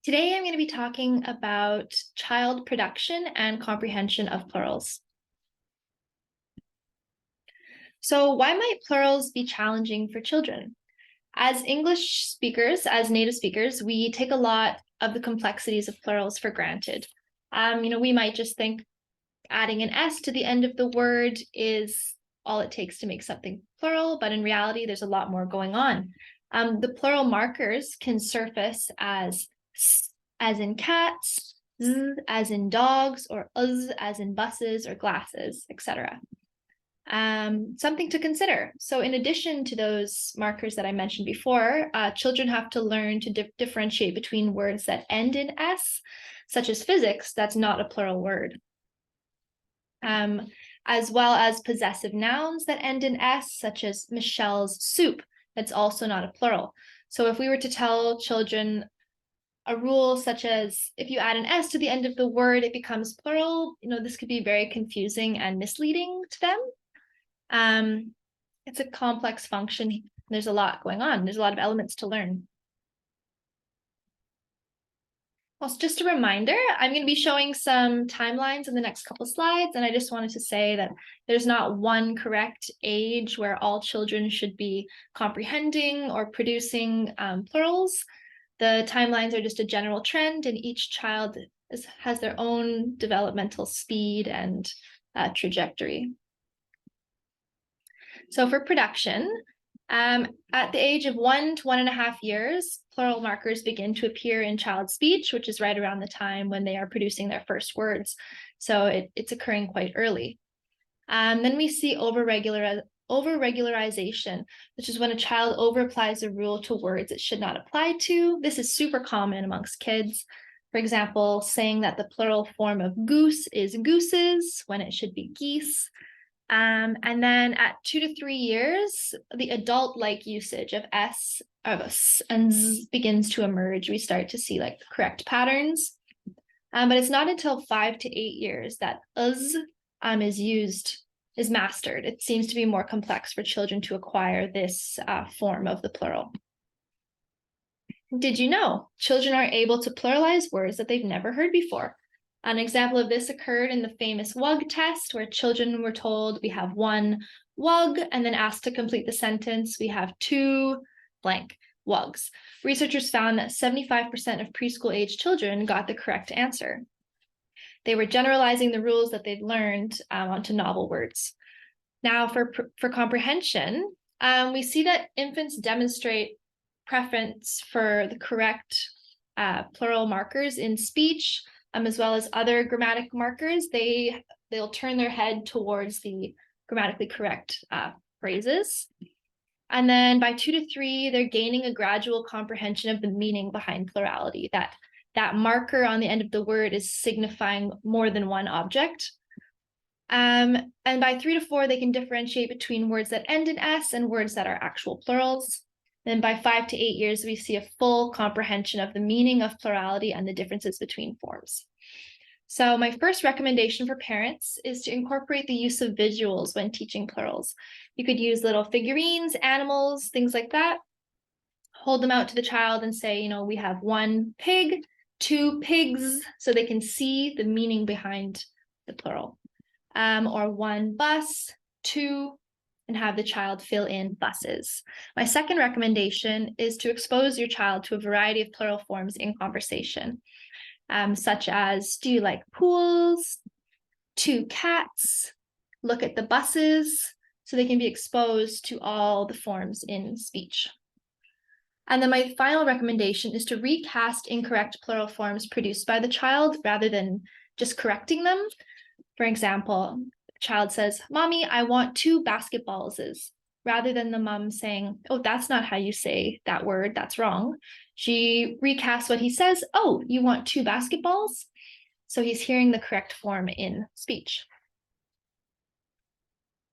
Today, I'm going to be talking about child production and comprehension of plurals. So why might plurals be challenging for children? As English speakers, as native speakers, we take a lot of the complexities of plurals for granted. We might just think adding an S to the end of the word is all it takes to make something plural, but in reality, there's a lot more going on. The plural markers can surface as s, as in cats, z as in dogs, or uz as in buses or glasses, etc. Something to consider. So in addition to those markers that I mentioned before, children have to learn to differentiate between words that end in S, such as physics, that's not a plural word, as well as possessive nouns that end in S, such as Michelle's soup, that's also not a plural. So if we were to tell children a rule such as if you add an S to the end of the word, it becomes plural, this could be very confusing and misleading to them. It's a complex function. There's a lot going on. There's a lot of elements to learn. Well, just a reminder, I'm going to be showing some timelines in the next couple slides, and I just wanted to say that there's not one correct age where all children should be comprehending or producing plurals. The timelines are just a general trend, and each child has their own developmental speed and trajectory. So for production, at the age of 1 to 1.5 years, plural markers begin to appear in child speech, which is right around the time when they are producing their first words. So it's occurring quite early. Then we see overregularization, which is when a child overapplies a rule to words it should not apply to. This is super common amongst kids. For example, saying that the plural form of goose is gooses when it should be geese. And then at 2 to 3 years, the adult-like usage of S and Z begins to emerge. We start to see like the correct patterns. But it's not until 5 to 8 years that uz is mastered. It seems to be more complex for children to acquire this form of the plural. Did you know children are able to pluralize words that they've never heard before? An example of this occurred in the famous WUG test, where children were told we have 1 WUG, and then asked to complete the sentence, we have 2 blank WUGs. Researchers found that 75% of preschool-age children got the correct answer. They were generalizing the rules that they'd learned onto novel words. Now for comprehension, we see that infants demonstrate preference for the correct plural markers in speech, as well as other grammatic markers. They'll turn their head towards the grammatically correct phrases. And then by 2 to 3, they're gaining a gradual comprehension of the meaning behind plurality, that marker on the end of the word is signifying more than one object. And by 3 to 4, they can differentiate between words that end in S and words that are actual plurals. Then by 5 to 8 years, we see a full comprehension of the meaning of plurality and the differences between forms. So my first recommendation for parents is to incorporate the use of visuals when teaching plurals. You could use little figurines, animals, things like that. Hold them out to the child and say, we have 1 pig, 2 pigs, so they can see the meaning behind the plural. Or 1 bus, 2, and have the child fill in buses. My second recommendation is to expose your child to a variety of plural forms in conversation, such as, do you like pools? 2 cats, look at the buses, so they can be exposed to all the forms in speech. And then my final recommendation is to recast incorrect plural forms produced by the child rather than just correcting them. For example, the child says, "Mommy, I want 2 basketballs." Rather than the mom saying, "Oh, that's not how you say that word, that's wrong." She recasts what he says, "Oh, you want 2 basketballs?" So he's hearing the correct form in speech.